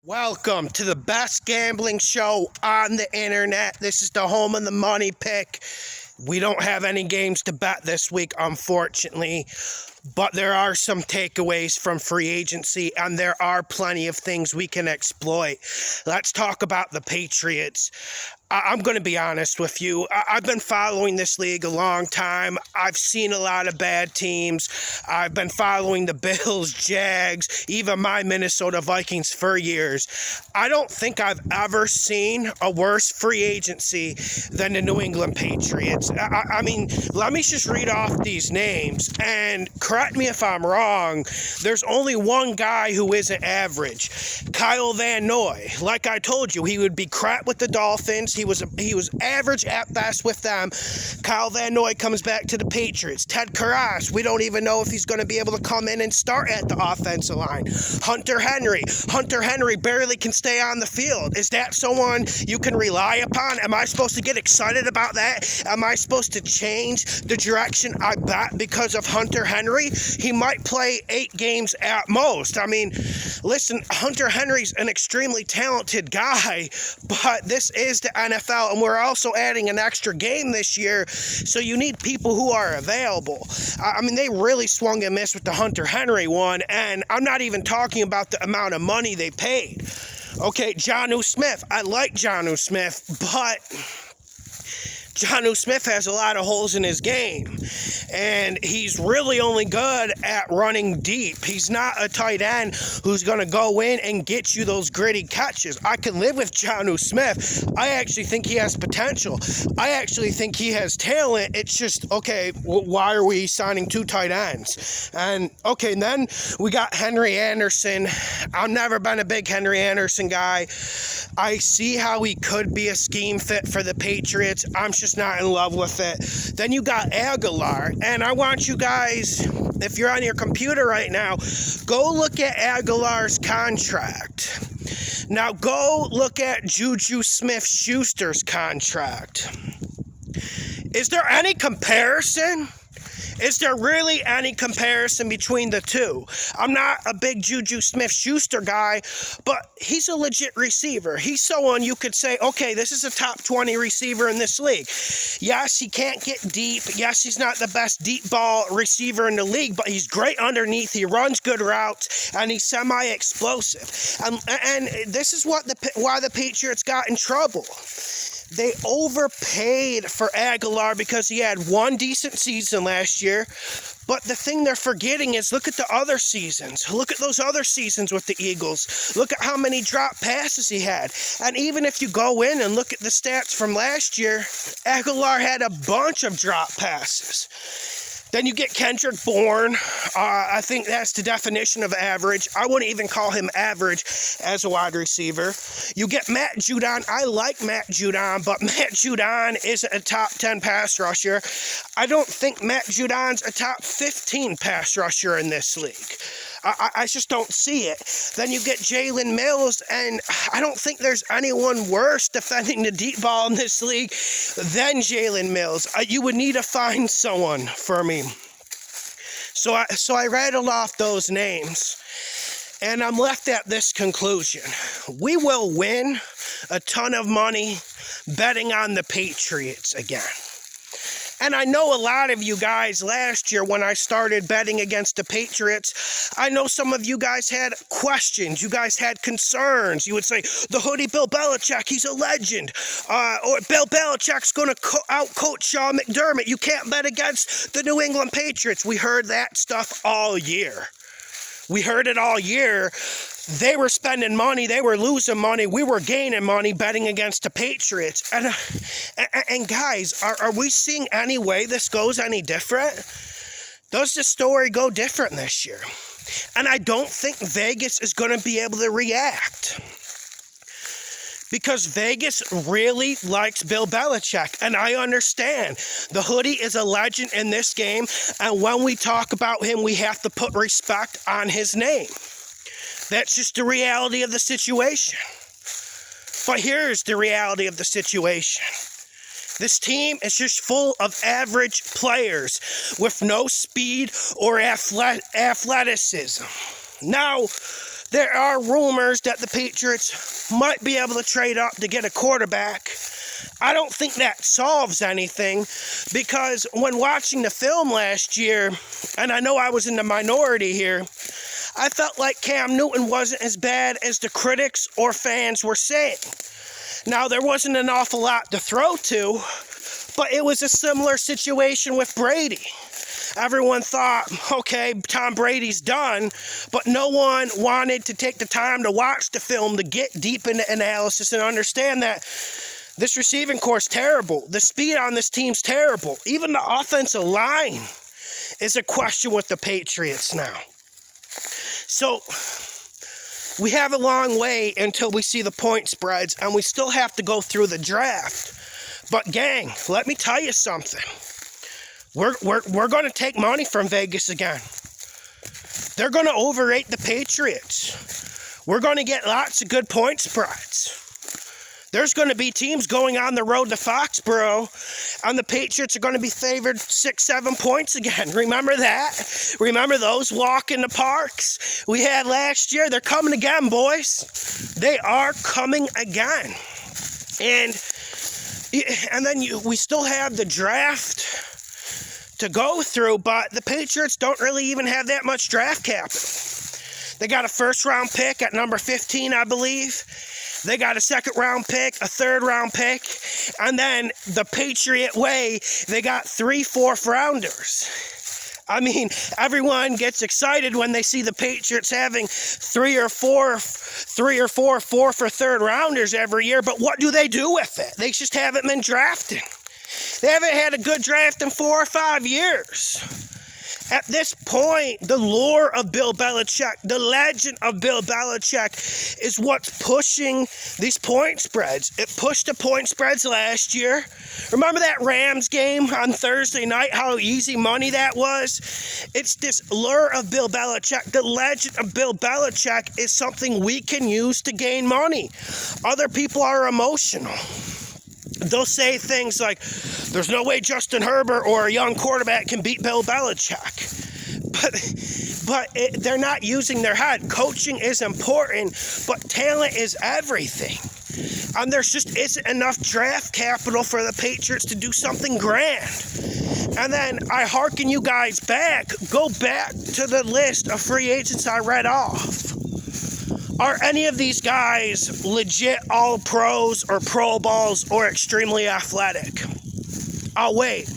Welcome to the best gambling show on the internet. This is the home of the money pick. We don't have any games to bet this week, unfortunately, but there are some takeaways from free agency, and there are plenty of things we can exploit. Let's talk about the Patriots. I'm going to be honest with you. I've been following this league a long time. I've seen a lot of bad teams. I've been following the Bills, Jags, even my Minnesota Vikings for years. I don't think I've ever seen a worse free agency than the New England Patriots. I mean, let me just read off these names, and correct me if I'm wrong. There's only one guy who isn't average, Kyle Van Noy. Like I told you, he would be crap with the Dolphins. He was average at best with them. Kyle Van Noy comes back to the Patriots. Ted Karras, we don't even know if he's going to be able to come in and start at the offensive line. Hunter Henry barely can stay on the field. Is that someone you can rely upon? Am I supposed to get excited about that? Am I supposed to change the direction I bet because of Hunter Henry? He might play 8 games at most. I mean, listen, Hunter Henry's an extremely talented guy, but this is the NFL, and we're also adding an extra game this year, so you need people who are available. I mean, they really swung and missed with the Hunter Henry one, and I'm not even talking about the amount of money they paid. Okay, Jonnu Smith. I like Jonnu Smith, but Jonnu Smith has a lot of holes in his game, and he's really only good at running deep. He's not a tight end who's going to go in and get you those gritty catches. I can live with Jonnu Smith. I actually think he has potential. I actually think he has talent. It's just, okay, why are we signing 2 tight ends? And, okay, and then we got Henry Anderson. I've never been a big Henry Anderson guy. I see how he could be a scheme fit for the Patriots. I'm just not in love with it. Then you got Aguilar, and I want you guys, if you're on your computer right now, go look at Aguilar's contract. Now go look at Juju Smith-Schuster's contract. Is there any comparison? Is there really any comparison between the two? I'm not a big Juju Smith-Schuster guy, but he's a legit receiver. He's someone you could say, okay, this is a top 20 receiver in this league. Yes, he can't get deep. Yes, he's not the best deep ball receiver in the league, but he's great underneath. He runs good routes, and he's semi-explosive. And this is why the Patriots got in trouble. They overpaid for Aguilar because he had one decent season last year. But the thing they're forgetting is, look at the other seasons. Look at those other seasons with the Eagles. Look at how many drop passes he had. And even if you go in and look at the stats from last year, Aguilar had a bunch of drop passes. Then you get Kendrick Bourne. I think that's the definition of average. I wouldn't even call him average as a wide receiver. You get Matt Judon. I like Matt Judon, but Matt Judon isn't a top 10 pass rusher. I don't think Matt Judon's a top 15 pass rusher in this league. I just don't see it. Then you get Jalen Mills, and I don't think there's anyone worse defending the deep ball in this league than Jalen Mills. You would need to find someone for me. So I rattled off those names, and I'm left at this conclusion. We will win a ton of money betting on the Patriots again. And I know a lot of you guys last year when I started betting against the Patriots, I know some of you guys had questions. You guys had concerns. You would say, the hoodie Bill Belichick, he's a legend. Or Bill Belichick's going to out-coach Sean McDermott. You can't bet against the New England Patriots. We heard that stuff all year. We heard it all year. They were spending money. They were losing money. We were gaining money betting against the Patriots. And guys, are we seeing any way this goes any different? Does the story go different this year? And I don't think Vegas is going to be able to react, because Vegas really likes Bill Belichick, and I understand. The hoodie is a legend in this game, and when we talk about him, we have to put respect on his name. That's just the reality of the situation. But here's the reality of the situation. This team is just full of average players with no speed or athleticism. Now, There are rumors that the Patriots might be able to trade up to get a quarterback. I don't think that solves anything, because when watching the film last year, and I know I was in the minority here, I felt like Cam Newton wasn't as bad as the critics or fans were saying. Now, there wasn't an awful lot to throw to, but it was a similar situation with Brady. Everyone thought, okay, Tom Brady's done, but no one wanted to take the time to watch the film to get deep into analysis and understand that this receiving core is terrible. The speed on this team's terrible. Even the offensive line is a question with the Patriots now. So we have a long way until we see the point spreads, and we still have to go through the draft. But gang, let me tell you something. We're going to take money from Vegas again. They're going to overrate the Patriots. We're going to get lots of good point spreads. There's going to be teams going on the road to Foxborough, and the Patriots are going to be favored 6-7 points again. Remember that? Remember those walk in the parks we had last year? They're coming again, boys. They are coming again. And then we still have the draft to go through, but the Patriots don't really even have that much draft capital. They got a first-round pick at number 15, I believe. They got a second-round pick, a third-round pick, and then the Patriot way, they got 3 fourth-rounders. I mean, everyone gets excited when they see the Patriots having 3 or 4 fourth or third-rounders every year, but what do they do with it? They just haven't been drafting. They haven't had a good draft in 4 or 5 years. At this point, the lore of Bill Belichick, the legend of Bill Belichick, is what's pushing these point spreads. It pushed the point spreads last year. Remember that Rams game on Thursday night, how easy money that was? It's this lure of Bill Belichick. The legend of Bill Belichick is something we can use to gain money. Other people are emotional. They'll say things like, there's no way Justin Herbert or a young quarterback can beat Bill Belichick. But they're not using their head. Coaching is important, but talent is everything. And there just isn't enough draft capital for the Patriots to do something grand. And then I hearken you guys back. Go back to the list of free agents I read off. Are any of these guys legit all-pros or Pro Bowls or extremely athletic? I'll wait.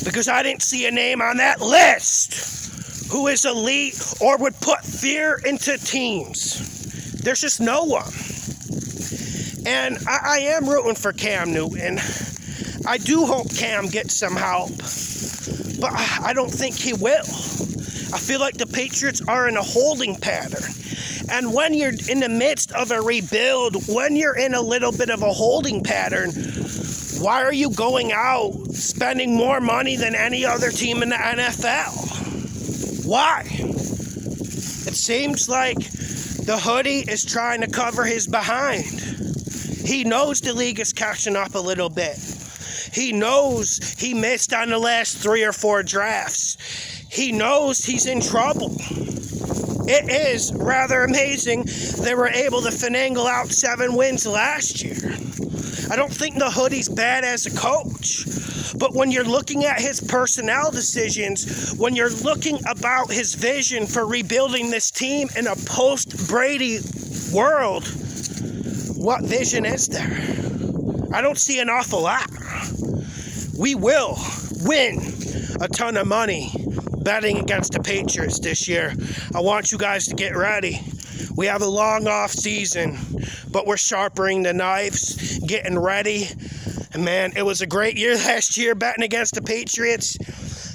Because I didn't see a name on that list who is elite or would put fear into teams. There's just no one. And I am rooting for Cam Newton. I do hope Cam gets some help. But I don't think he will. I feel like the Patriots are in a holding pattern. And when you're in the midst of a rebuild, when you're in a little bit of a holding pattern, why are you going out spending more money than any other team in the NFL? Why? It seems like the hoodie is trying to cover his behind. He knows the league is catching up a little bit. He knows he missed on the last 3 or 4 drafts. He knows he's in trouble. It is rather amazing they were able to finagle out 7 wins last year. I don't think the hoodie's bad as a coach, but when you're looking at his personnel decisions, when you're looking about his vision for rebuilding this team in a post-Brady world, what vision is there? I don't see an awful lot. We will win a ton of money betting against the Patriots this year. I want you guys to get ready. We have a long off season, but we're sharpening the knives, getting ready. And man, it was a great year last year betting against the Patriots.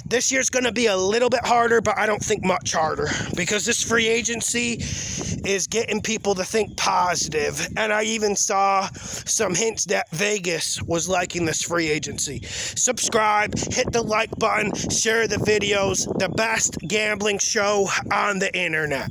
This year's going to be a little bit harder, but I don't think much harder, because this free agency is getting people to think positive. And I even saw some hints that Vegas was liking this free agency. Subscribe, hit the like button, share the videos. The best gambling show on the internet.